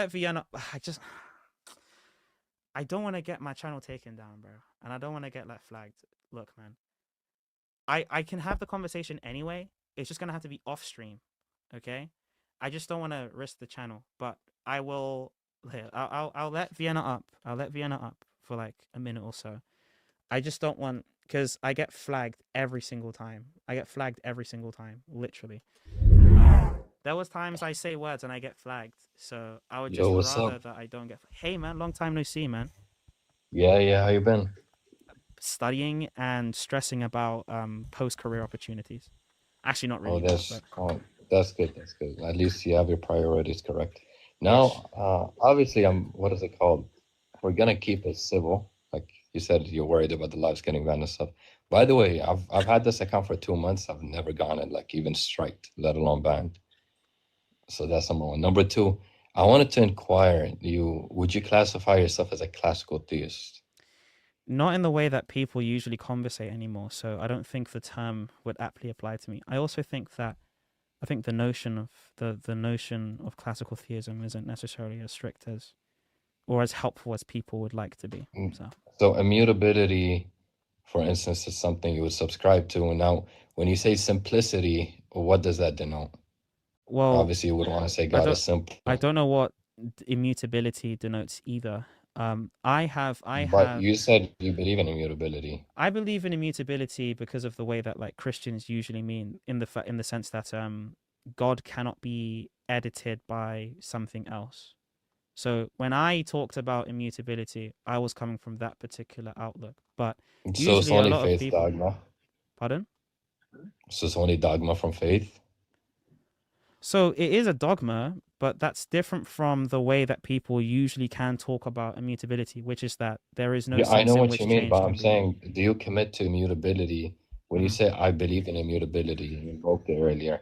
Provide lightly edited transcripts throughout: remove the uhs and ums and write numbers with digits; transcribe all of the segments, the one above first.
let Vienna. I don't want to get my channel taken down, bro, and I don't want to get like flagged. Look, man, I can have the conversation anyway. It's just gonna have to be off stream, okay? I just don't want to risk the channel, but I will. Here, I'll let Vienna up. I'll let Vienna up for like a minute or so. I just don't want because I get flagged every single time. I get flagged every single time, literally. There was times I say words and I get flagged, so I would Yo, just what's rather up? that I don't get. Hey, man, long time no see, man. Yeah, yeah, how you been? Studying and stressing about post career opportunities. Actually, not really, but Oh, that's good, that's good. At least you have your priorities correct. ish. Now, obviously, what is it called? We're gonna keep it civil. Like you said, you're worried about the lives getting banned and stuff. By the way, I've had this account for 2 months. I've never gone and like even striked, let alone banned. So that's number one. Number two, I wanted to inquire, would you classify yourself as a classical theist? Not in the way that people usually conversate anymore. So I don't think the term would aptly apply to me. I also think that I think the notion of classical theism isn't necessarily as strict as or as helpful as people would like to be. Mm. So So immutability, for instance, is something you would subscribe to. And now, when you say simplicity, what does that denote? well, Obviously, you would want to say I God don't is simple, I don't know what immutability denotes either. I but have you said you believe in immutability. I believe in immutability because of the way that like Christians usually mean in the sense that God cannot be edited by something else. So when I talked about immutability, I was coming from that particular outlook. But So it's usually a only lot of faith people, dogma. pardon? So it's only dogma from faith. So it is a dogma, but that's different from the way that people usually can talk about immutability, which is that there is no Yeah, I know sense in what you which mean, change but can I'm be. saying, do you commit to immutability? When you Mhm. say I believe in immutability, you invoked it earlier.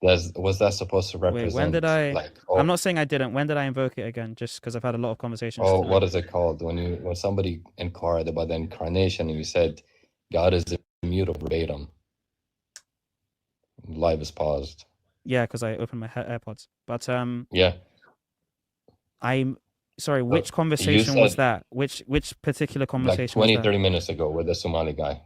Was that supposed to Wait, when did represent I? like, I'm not saying I didn't. When did I invoke it again? Just because I've had a lot of conversations oh, tonight. what is it called? When somebody inquired about the incarnation and you said God is immutable verbatim, live is paused. Yeah, because I opened my AirPods. But Yeah. I'm sorry. So Which you conversation was said that? Which particular like conversation was 20, that? 30 minutes ago with the Somali guy.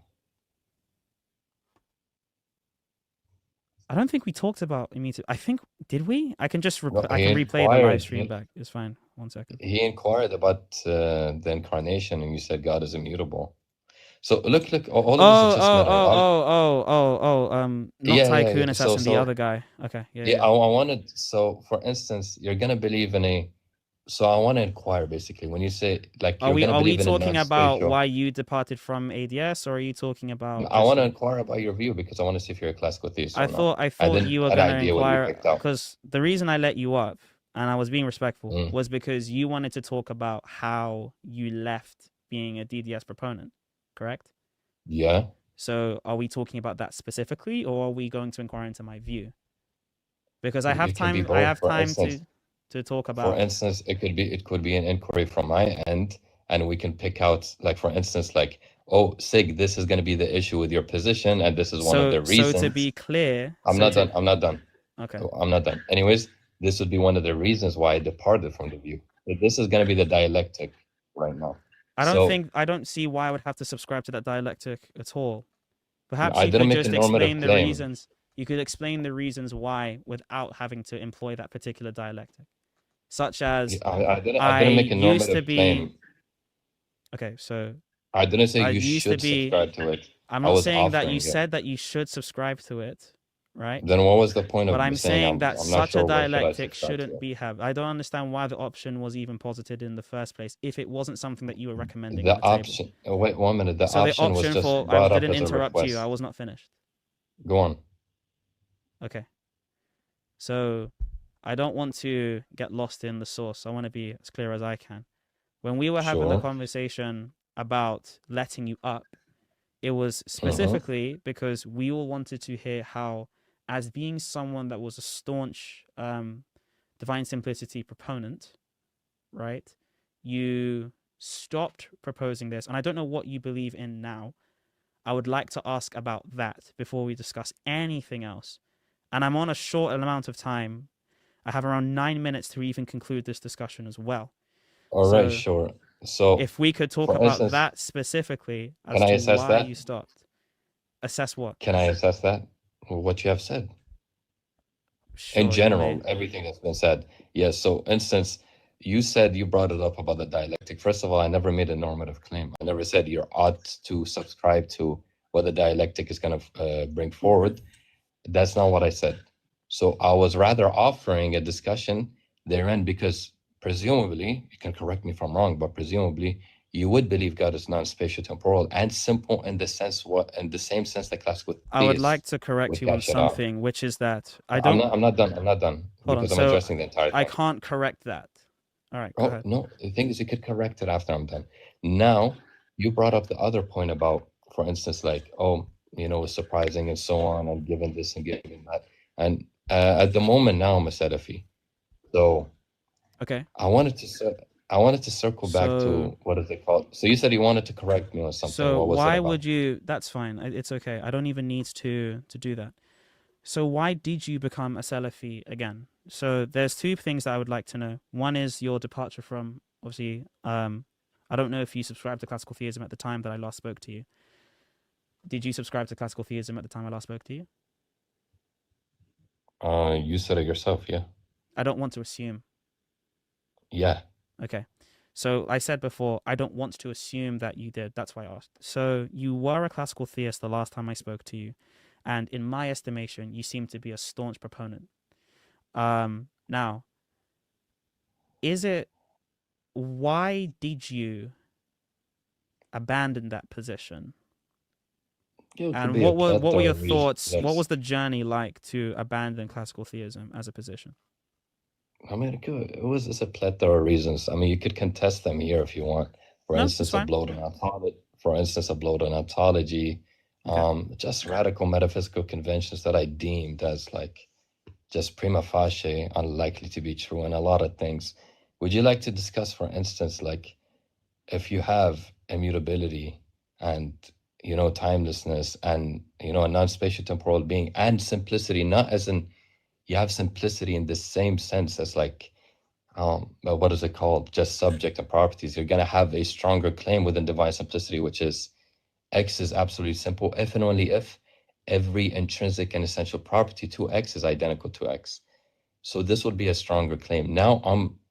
I don't think we talked about immutability. I think did we? I can just No, I can replay the live stream he, back. It's fine. 1 second. he inquired about the incarnation and you said God is immutable. So look, all Oh, of this is just oh, meta. oh, oh, oh, oh, oh. Not Yeah. Tycoon So Assassin, the other guy. Okay, yeah, yeah, yeah. I wanted, so for instance, you're gonna believe in a, so I want to inquire basically when you say like you're gonna Are we believe in a talking about non-spatial. why you departed from ADS, or are you talking about I just want to like inquire about your view because I want to see if you're a classical theist I or not. thought I I thought didn't you were had an gonna idea what you inquire picked out. because the reason I let you up and I was being respectful Mm, was because you wanted to talk about how you left being a DDS proponent, correct? yeah, So are we talking about that specifically, or are we going to inquire into my view? Because it can be I both. have time to talk For about. instance, it could be an inquiry from my end, and we can pick out like for instance, like, oh, Sig, this is gonna be the issue with your position, and this is one of the So to reasons. be clear, I'm so not to done. I'm not done. okay. Oh, I'm not done. Anyways, this would be one of the reasons why I departed from the view. But this is going to be the dialectic right now. So I don't see why I would have to subscribe to that dialectic at all. Perhaps I you didn't could make a just normative explain the claim. reasons. You could explain the reasons why without having to employ that particular dialectic, such as I didn't I make a used to normative be claim. okay. So I didn't say I you used to should be. subscribe to it. I'm I not was saying that you offering it. said that you should subscribe to it, right? Then what was the point But of I'm saying saying I'm that I'm not such a sure where should I dialectic subscribe to shouldn't it? be have. I don't understand why the option was even posited in the first place if it wasn't something that you were recommending on The the table. option. Oh, wait 1 minute. The So the option was option just for I brought up didn't as a interrupt you. I request. was not finished. Go on. Okay. So I don't want to get lost in the source. I want to be as clear as I can. When we were having the Sure. conversation about letting you up, it was Mm-hmm. specifically because we all wanted to hear how, as being someone that was a staunch divine simplicity proponent, right? You stopped proposing this, and I don't know what you believe in now. I would like to ask about that before we discuss anything else. And I'm on a short amount of time, I have around 9 minutes to even conclude this discussion as well. All right, So sure. So, if we could talk for about instance, that specifically can as I to assess why that? you stopped. Assess what? Can I assess that? What you have said? In Sure, you may. general, everything that's been said. Yes. So, instance, you said you brought it up about the dialectic. First of all, I never made a normative claim. I never said you're ought to subscribe to what the dialectic is going to bring forward. That's not what I said. So I was rather offering a discussion therein because presumably, you can correct me if I'm wrong, but presumably you would believe God is non-spatial temporal and simple in the sense what in the same sense that classical I would like theists to correct would you on cash it out. something, which is that I don't. I'm not done. I'm not done Hold on. because I'm So addressing the entire I thing. can't correct that. All right, go Oh ahead. no, the thing is you could correct it after I'm done. Now you brought up the other point about, for instance, like, oh, it's surprising and so on, and given this and given that. And at the moment now I'm a Salafi. So Okay. I wanted to circle back So to what is it called? So you said you wanted to correct me on something. so What was it why about? would you? That's fine. It's okay. I don't even need to do that. So why did you become a Salafi again? So there's two things that I would like to know. One is your departure from, obviously, I don't know if you subscribed to classical theism at the time that I last spoke to you. Did you subscribe to classical theism at the time I last spoke to you? You said it yourself, yeah. I don't want to assume. Yeah. Okay. So I said before, I don't want to assume that you did. That's why I asked. So you were a classical theist the last time I spoke to you, and in my estimation, you seem to be a staunch proponent. Now, is it why did you abandon that position? It could And be a what were plethora your of reasons. thoughts? What was the journey like to abandon classical theism as a position? I mean, it was just a plethora of reasons. I mean, you could contest them here if you want. For No, it's instance, a fine. bloat on ontology. For instance, a bloat on ontology. Okay. Just radical metaphysical conventions that I deemed as like just prima facie unlikely to be true, and a lot of things. Would you like to discuss, for instance, like if you have immutability and timelessness and a non-spatial temporal being and simplicity, not as in you have simplicity in the same sense as like what is it called? Just subject and properties. You're gonna have a stronger claim within divine simplicity, which is X is absolutely simple if and only if every intrinsic and essential property to X is identical to X. So this would be a stronger claim. Now,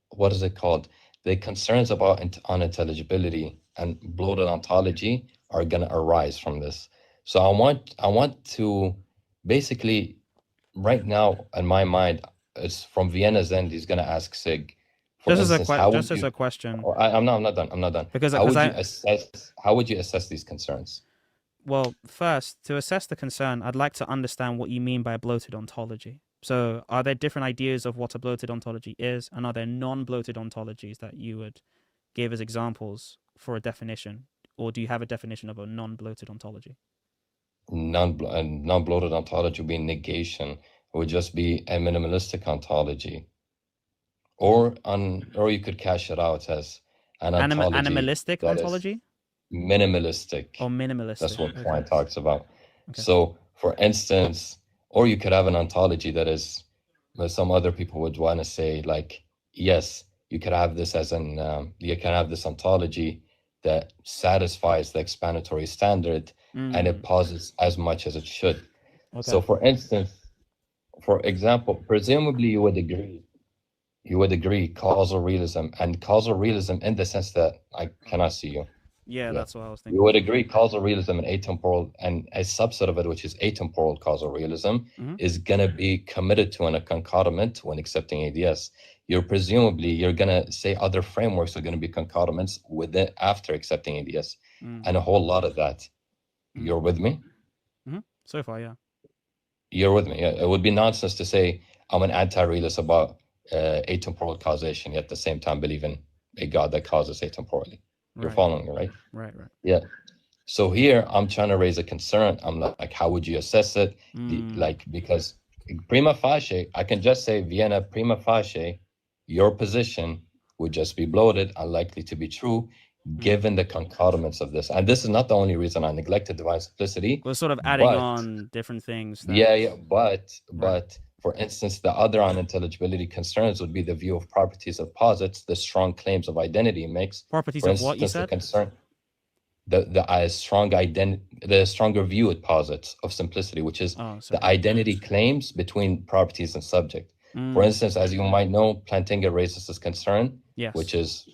what is it called? The concerns about unintelligibility and bloated ontology are going to arise from this. So I want to basically right now in my mind, it's from Vienna's end. He's going to ask Sig, for instance, how would Just as you? a question, Oh, I'm not done. I'm not done. How because would you I assess? How would you assess these concerns? well, first, to assess the concern, I'd like to understand what you mean by a bloated ontology. So, are there different ideas of what a bloated ontology is, and are there non-bloated ontologies that you would give as examples for a definition, or do you have a definition of a non-bloated ontology? Non-bloated ontology would be negation. It would just be a minimalistic ontology. Or you could cash it out as an ontology Animalistic that is ontology minimalistic. or That's minimalistic? what Okay, Quine talks about. okay. So, for instance, or you could have an ontology that is, well, some other people would want to say, like, yes, you could have this as you can have this ontology that satisfies the explanatory standard and it Mm, posits as much as it should. okay. So, for instance, for example, presumably you would agree causal realism and causal realism in the sense that I cannot see you. Yeah, Yeah. that's what I was You thinking. would agree causal realism and atemporal and a subset of it, which is atemporal causal realism, Hmm. is gonna be committed to in a concomitant when accepting ADS. You're gonna say other frameworks are gonna be concomitants with it after accepting ADS. Mm, And a whole lot of that. mm, You're with me? hmm. So far, yeah. You're with me. Yeah. It would be nonsense to say I'm an anti-realist about atemporal causation, yet at the same time believe in a God that causes atemporally. You're Right, following me, right? right, right. Yeah. So here I'm trying to raise a concern. I'm like, how would you assess it? Mm, Because prima facie, I can just say Vienna prima facie, your position would just be bloated, unlikely to be true, mm. given the concomitants of this. And this is not the only reason I neglected divine simplicity, We're sort of adding but on different things that. yeah, yeah, but Right. For instance, the other unintelligibility concerns would be the view of properties of posits, the strong claims of identity it makes. Properties For of what you instance, the said? concern, the stronger view it posits of simplicity, which is Oh, the sorry. identity claims between properties and subject. For instance, as you might know, Plantinga raises this concern, Yes. which is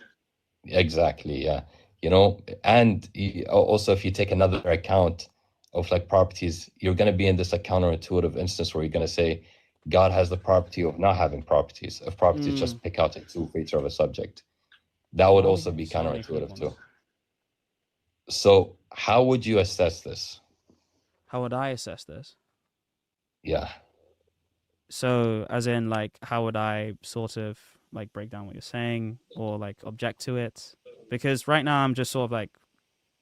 exactly, yeah. You know, and also if you take another account of like properties, you're going to be in this like counterintuitive instance where you're going to say God has the property of not having properties. If properties just pick out a two for each of a subject, that would Why also would be so many counterintuitive people too. know? So how would you assess this? How would I assess this? Yeah. So, as in, like, how would I sort of like break down what you're saying or like object to it? Because right now I'm just sort of like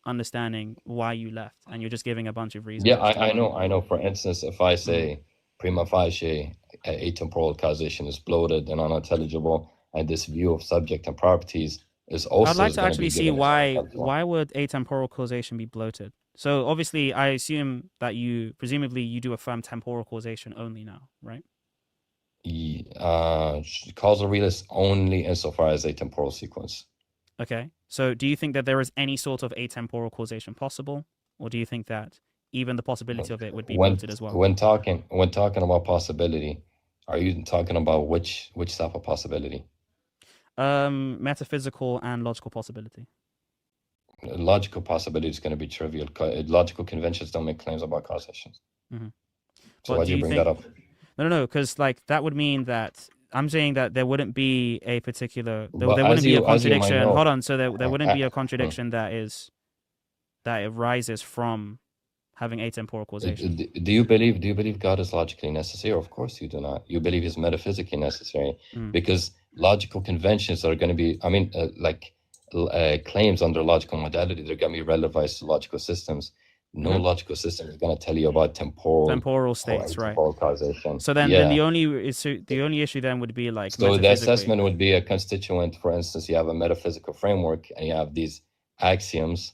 understanding why you left, and you're just giving a bunch of reasons Yeah, as to I why. know, I know. For instance, if I Mm. say prima facie atemporal causation is bloated and unintelligible, and this view of subject and properties is I'd also like is to going to be actually see given as unintelligible. why would atemporal causation be bloated? So obviously, I assume that presumably you do affirm temporal causation only now, right? Causal realist only insofar as a temporal sequence. Okay. So do you think that there is any sort of atemporal causation possible, or do you think that even the possibility of it would be bloated as well? When talking about possibility, are you talking about which type of possibility? Metaphysical and logical possibility. Logical possibility is going to be trivial. Logical conventions don't make claims about causation. Mm-hmm. So But why do do you you bring that think? up? No, because like that would mean that I'm saying that there wouldn't be a particular But there wouldn't be a as you might contradiction. know, Hold on, so there wouldn't be a uh, contradiction that arises from having atemporal causation. do you believe God is logically necessary? Of course you do not. You believe he's metaphysically necessary Mm. because logical conventions are going to be, I mean, claims under logical modality, they're going to be relativized to logical systems. No logical system is going to tell you about Temporal temporal states, right? atemporal causation. So then Yeah. the only issue then would be like So the metaphysically. assessment would be a constituent. For instance, you have a metaphysical framework and you have these axioms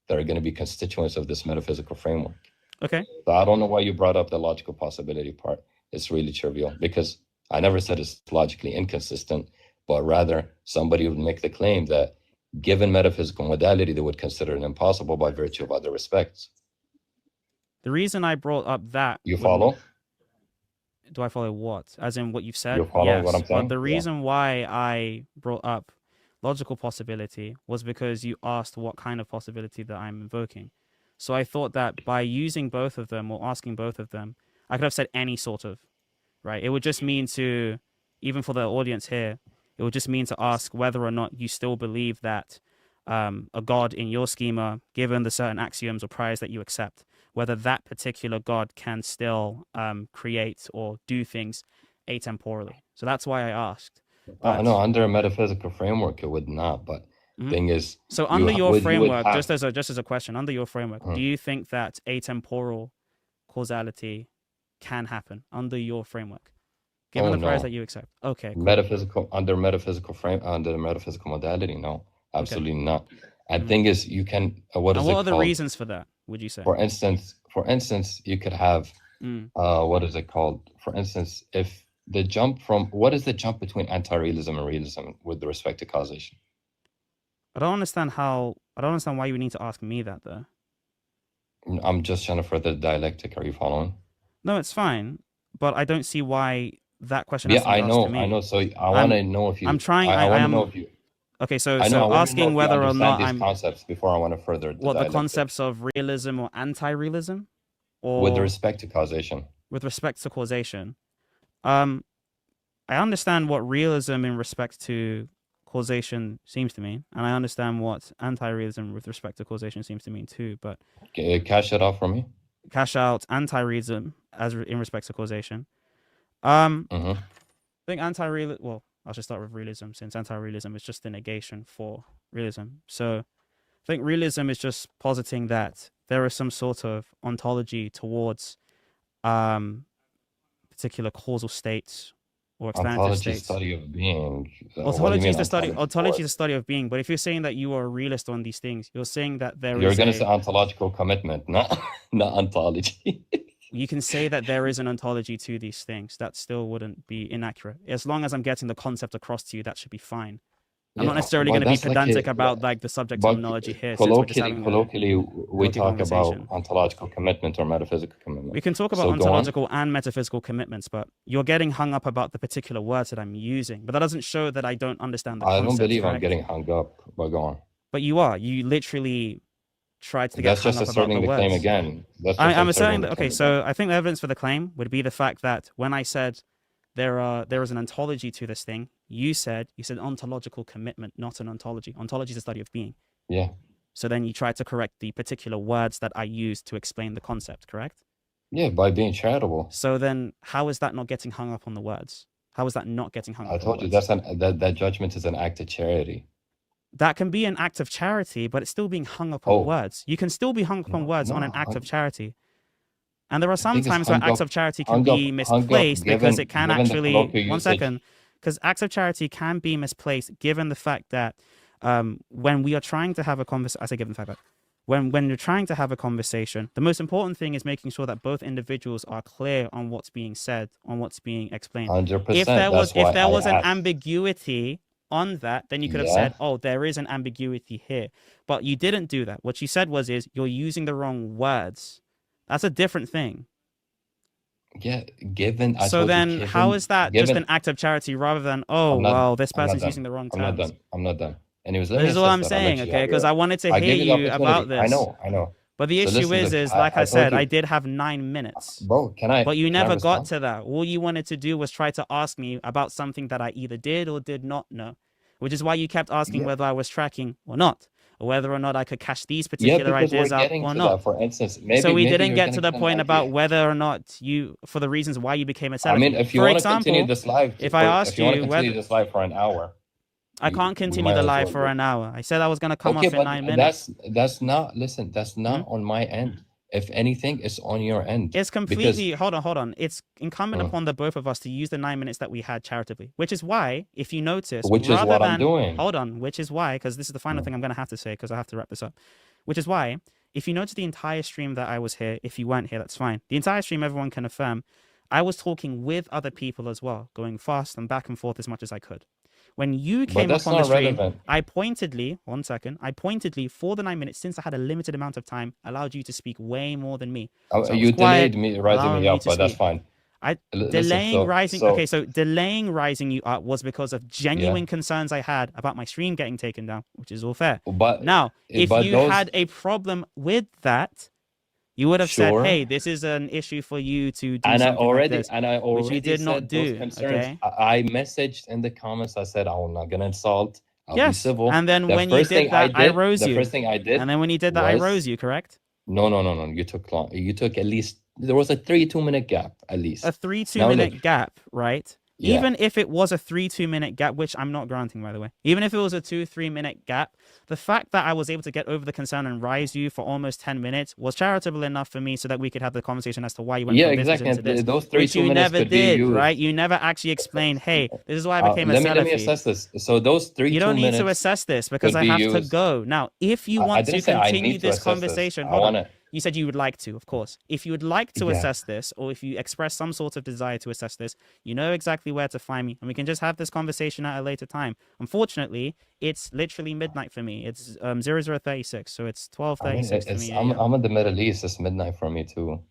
that are going to be constituents of this metaphysical framework. Okay. So I don't know why you brought up the logical possibility part. It's really trivial because I never said it's logically inconsistent, but rather somebody would make the claim that given metaphysical modality, they would consider it impossible by virtue of other respects. The reason I brought up that You follow? Do I follow what? As in what you've said? You follow what Yes. I'm saying? But the Yeah. reason why I brought up logical possibility was because you asked what kind of possibility that I'm invoking. So I thought that by using both of them or asking both of them, I could have said any sort of, right? It would just mean to, even for the audience here, it would just mean to ask whether or not you still believe that a god in your schema, given the certain axioms or priors that you accept, whether that particular god can still create or do things atemporally. So that's why I asked. But No, under a metaphysical framework, it would not. But thing is, so under your you would framework, have, just as a question, under your framework, do you think that atemporal causality can happen under your framework, given the priors that you accept? Okay, cool. Under the metaphysical modality, no, absolutely not. And thing is, you can what are the reasons for that, would you say? For instance, you could have what is it called? For instance, if the jump from what is the jump between anti-realism and realism with respect to causation? I don't understand why you would need to ask me that though. I'm just trying to further the dialectic. Are you following? No, it's fine, but I don't see why that question Yeah, has to be asked to me. I know. So I want to know if you. I'm trying. I want to am. know if you. Okay, so I know. I want to know asking if whether you or not these I'm concepts before I want to further the what the dialectic. concepts of realism or anti-realism, or with respect to causation. With respect to causation, I understand what realism in respect to causation seems to mean, and I understand what anti-realism with respect to causation seems to mean too. But cash it off for me. Cash out anti-realism as in respect to causation. I think anti-realism. Well, I'll just start with realism since anti-realism is just the negation for realism. So I think realism is just positing that there is some sort of ontology towards particular causal states or explanative states. Study of being. Ontology is the study. Ontology is the study of being. But if you're saying that you are a realist on these things, you're saying that you're going to say ontological commitment, not ontology. You can say that there is an ontology to these things. That still wouldn't be inaccurate. As long as I'm getting the concept across to you, that should be fine. I'm not Yeah, necessarily but going to be that's like pedantic about like the subject but terminology here, since we're just having a colloquially we healthy talk about conversation. ontological commitment or metaphysical We commitment. can talk about So go on. ontological and metaphysical commitments, but you're getting hung up about the particular words that I'm using. But that doesn't show that I don't understand the I don't concept, believe I'm correct? getting hung up, but go on. But you are. You literally tried to get That's hung just up about the asserting the claim words. again. That's just I'm asserting asserting the that. claim Okay, again. so I think the evidence for the claim would be the fact that when I said there is an ontology to this thing, you said ontological commitment, not an ontology. Ontology is the study of being. Yeah. So then you tried to correct the particular words that I used to explain the concept, correct? Yeah, by being charitable. So then how is that not getting hung up on the words? How is that not getting hung I up on the told you words? that judgment is an act of charity. That can be an act of charity, but it's still being hung up on Oh, words. You can still be hung up on words on an act of charity. And there are I some think it's times where acts of charity can be hung up, misplaced because it can given the actually, colloquial one usage. second, because acts of charity can be misplaced given the fact that when we are trying to have a conversation, I say given the fact that when you're trying to have a conversation, the most important thing is making sure that both individuals are clear on what's being said, on what's being explained. 100%. If there was an asked. ambiguity on that, then you could have Yeah. said, oh, there is an ambiguity here. But you didn't do that. What you said was you're using the wrong words. That's a different thing. Yeah, given I So told then you, how is that just given an act of charity rather than, oh, I'm not well, this I'm not person's done. using the wrong I'm not terms? done. I'm not done. Anyways, let This me is all assess I'm that. I'll saying, let you okay? have Because your I wanted to I hear give you the you opportunity. about this. I know. But the So issue listen, is look, like I told said, you, I did have 9 minutes. bro, But you can I never got respond? to that. All you wanted to do was try to ask me about something that I either did or did not know, which is why you kept asking Yeah. whether I was tracking or not, or whether or not I could cash these Yeah, particular because we're ideas out getting or to not. that. For instance, maybe So we maybe didn't you're get gonna to the get an point about idea. whether or not for the reasons why you became a I mean, Salafi. if you For want to continue example, this live if I asked if you want to you continue whether this live for an hour, I can't we continue might the as live well for do. an hour. I said I was gonna come Okay, off in but 9 minutes. that's not listen, that's not on my end. If anything, it's on your end. It's Because completely hold on. It's incumbent upon the both of us to use the 9 minutes that we had charitably, which is why, if you notice, which is rather what I'm than doing. hold on, which is why, because this is the final thing I'm gonna have to say, because I have to wrap this up. Which is why, if you notice the entire stream that I was here, if you weren't here, that's fine. The entire stream, everyone can affirm, I was talking with other people as well, going fast and back and forth as much as I could. When you But came up that's on the not stream, relevant. I pointedly, for the 9 minutes, since I had a limited amount of time, allowed you to speak way more than me. So I was You quiet, delayed me rising allowing me you up, to but that's speak. fine. Listen, Delaying rising. so Okay, so delaying rising you up was because of yeah. genuine concerns I had about my stream getting taken down, which is all fair. But Now, if but you those had a problem with that, you would have said, sure. "Hey, this is an issue for you to do And I something like already this," which you did not said those do. concerns. Okay. I messaged in the comments. I said I'm not gonna insult. I'll be Yes. civil. And then The when you first thing did that, I rose the you. first thing I did And then when you did that, I was rose you. Correct? no. You took long. You took at least there was a 2-minute gap at least. A 3-2 Now minute look, gap, right? yeah. Even if it was a 3-2 minute gap, which I'm not granting, by the way, even if it was a 2-3 minute gap, the fact that I was able to get over the concern and rise you for almost 10 minutes was charitable enough for me so that we could have the conversation as to why you went Yeah, from this exactly. into this, Those which 2 you minutes never could be did, used. right? You never actually explained, hey, this is why I became a let me Salafi. assess this. So those 2 You don't need minutes to assess this because could I be have to used. go. Now, if you I want to didn't say I continue need to this assess this. conversation, I hold on. wanna You said you would like to, of course. If you would like to yeah. assess this, or if you express some sort of desire to assess this, you know exactly where to find me, and we can just have this conversation at a later time. Unfortunately, it's literally midnight for me. It's 0036, so it's 12:36 for me. I'm in the Middle East. It's midnight for me too.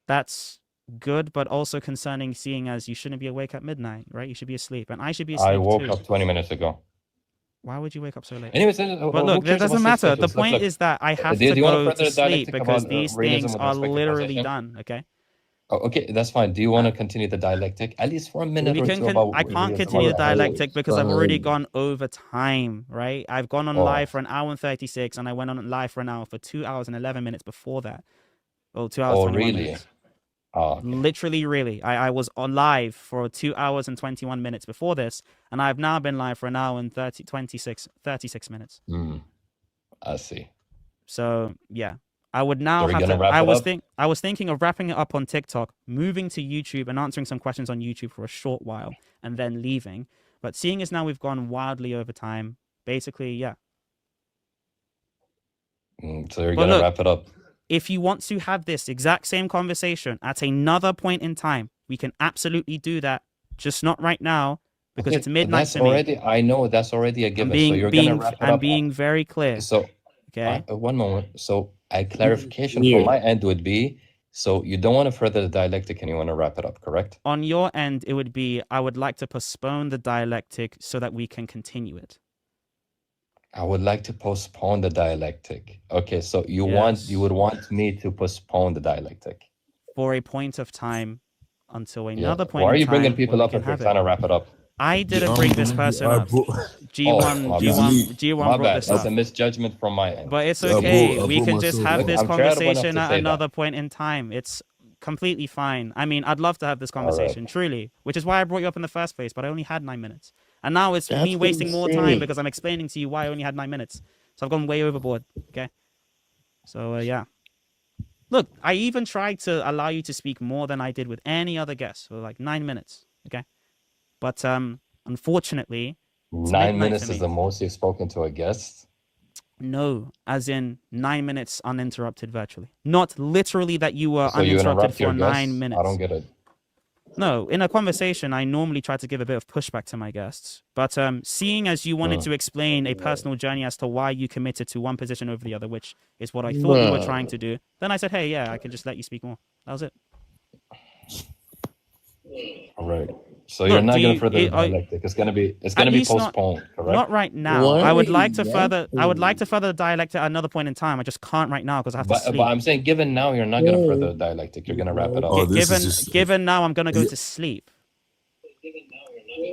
That's good, but also concerning, seeing as you shouldn't be awake at midnight, right? You should be asleep, and I should be asleep I woke too. up 20 minutes ago. Why would you wake up so late? Anyways, but look, that doesn't matter. The point is that I have to go to sleep because these things are literally done. Okay. Oh, okay, that's fine. Do you want to continue the dialectic at least for a minute We or can. two about? I can't continue the dialectic because I've already gone over time. Right. I've gone on live for an hour and 36, and I went on live for an hour for 2 hours and 11 minutes before that. Oh, 2 hours 21 minutes. Oh, okay. Literally, really. I was on live for 2 hours and 21 minutes before this, and I've now been live for an hour and 36 minutes. I see. So yeah, I would now So have to. I was thinking of wrapping it up on TikTok, moving to YouTube, and answering some questions on YouTube for a short while, and then leaving. But seeing as now we've gone wildly over time, basically, yeah. So you're gonna wrap it up. if you want to have this exact same conversation at another point in time, we can absolutely do that. Just not right now because it's midnight That's for me. already, I know that's already a I'm given. So you're gonna wrap it I'm up. being very clear. So Okay. one moment. So a clarification from my end would be, so you don't want to further the dialectic and you want to wrap it up, correct? On your end, it would be I would like to postpone the dialectic so that we can continue it. I would like to postpone the dialectic. Okay, so you would want me to postpone the dialectic for a point of time until another point. Why are in you time bringing people up can if you're have trying it. to wrap it up? I didn't bring this person up. G1 my brought bad. this That's up. a misjudgment from my end. But it's okay. I We brought can just myself have up. this I'm charitable enough conversation to at say another that. point in time. It's completely fine. I mean, I'd love to have this All right. conversation, truly, which is why I brought you up in the first place, but I only had 9 minutes. And now it's That's me wasting more time insane. because I'm explaining to you why I only had 9 minutes. So I've gone way overboard, okay? So, yeah. Look, I even tried to allow you to speak more than I did with any other guest for like 9 minutes, okay? But unfortunately, it's 9 midnight minutes for is me. the most you've spoken to a guest? No, as in 9 minutes uninterrupted virtually. Not literally that you were So you uninterrupted interrupt for your 9 guests? minutes. I don't get it. No, in a conversation, I normally try to give a bit of pushback to my guests. But seeing as you wanted to explain a personal journey as to why you committed to one position over the other, which is what I thought you were trying to do, then I said, hey, yeah, I can just let you speak more. That was it. All right. So Look, you're not do going you- to further the dialectic. It's gonna be least not- postponed, correct? Not right now. Why? I would like to Yeah. further. I would like to further the dialect at another point in time. I just can't right now because I have to But sleep. I'm saying, given now, you're not going to further the dialectic. You're going to wrap it up. Oh, this given is just given now, I'm gonna go to sleep.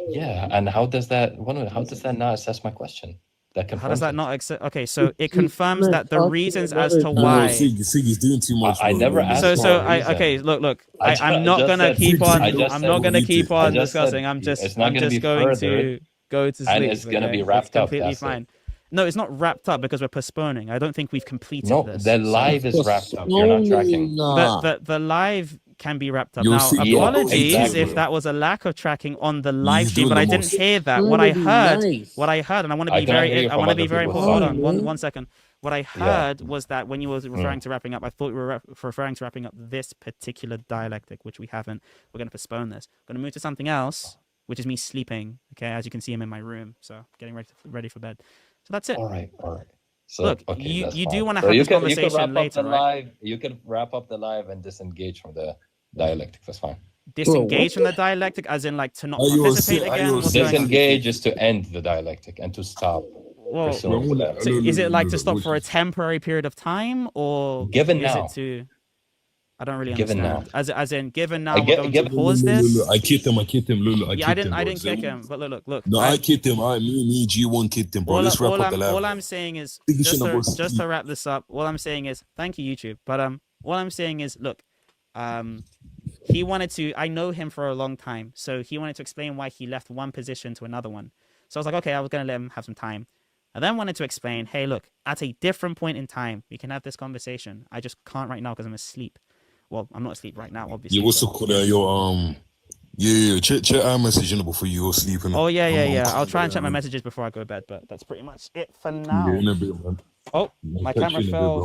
Yeah. And how does that? How does that not assess my question? That How does confirms that it. not accept? Okay, so it You confirms can't that the talk to reasons another as to time. why. Siggy's doing too much. I bro, never man. asked So for a I reason. okay. Look. I I'm not just gonna said- keep on. I just I'm said- not gonna keep I on just said discussing. I'm just. it's not I'm gonna just be going to furthered, go to sleep. and it's gonna be wrapped it's up, completely that's it. fine. No, it's not wrapped up because we're postponing. I don't think we've completed No, this. the live is wrapped up. You're not tracking. The live can be wrapped up. You'll Now, see- yeah, apologies exactly. if that was a lack of tracking on the live You're stream, doing but the I didn't most. hear that. Trying What to I be heard, nice. and I want to I be cannot hear very, you I from want to other be very. people's Hold side. on, man. one second. What I heard was that when you were referring to wrapping up, I thought you were referring to wrapping up this particular dialectic, which we haven't. We're going to postpone this. We're going to move to something else, which is me sleeping. Okay, as you can see, I'm in my room, so getting ready for bed. So that's it. All right. So, Look, okay, you that's do fine. wanna So have you this can conversation wrap later, up the right? live. You can wrap up the live and disengage from the dialectic. That's fine. Disengage what from the dialectic, as in like to not Are you participate are again. you What's going on? Disengage is to end the dialectic and to stop Well, pursuing Well, that. so is it like to stop Which for a is- temporary period of time, or Given is now. it to? I don't really Given understand. As in, given now, I we're get- going given- to pause this. I kicked him. Lulu. Yeah, I didn't kick him. But look. No, I kicked him. Me, G1 kicked him, bro. Let's wrap up the live. All I'm saying is Think you just shouldn't to, have just to wrap this up. All I'm saying is thank you, YouTube. But all I'm saying is look, he wanted to. I know him for a long time, so he wanted to explain why he left one position to another one. So I was like, okay, I was gonna let him have some time. I then wanted to explain, hey, look, at a different point in time, we can have this conversation. I just can't right now because I'm asleep. Well, I'm not asleep right now, obviously. Yeah, what's the but- call there? Your yeah. Check our message before you go sleeping. Oh yeah. I'll try and check my messages before I go to bed, but that's pretty much it for now. Yeah, in a bit, man. Oh, I'll my catch camera you in a bit, fell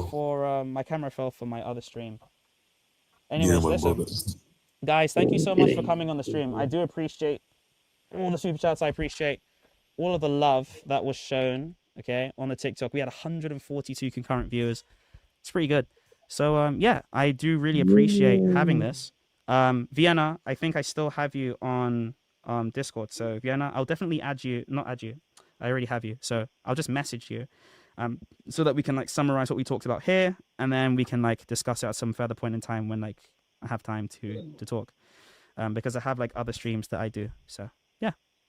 bro. for my other stream. Yeah, Anyways, man, listen, brother. guys, thank you so much for coming on the stream. I do appreciate all the super chats. I appreciate all of the love that was shown. Okay, on the TikTok, we had 142 concurrent viewers. It's pretty good. So yeah, I do really appreciate having this. Vienna, I think I still have you on Discord. So Vienna, I'll definitely add you. Not add you. I already have you. So I'll just message you. So that we can like summarize what we talked about here, and then we can like discuss it at some further point in time when like I have time to talk, because I have like other streams that I do. So yeah,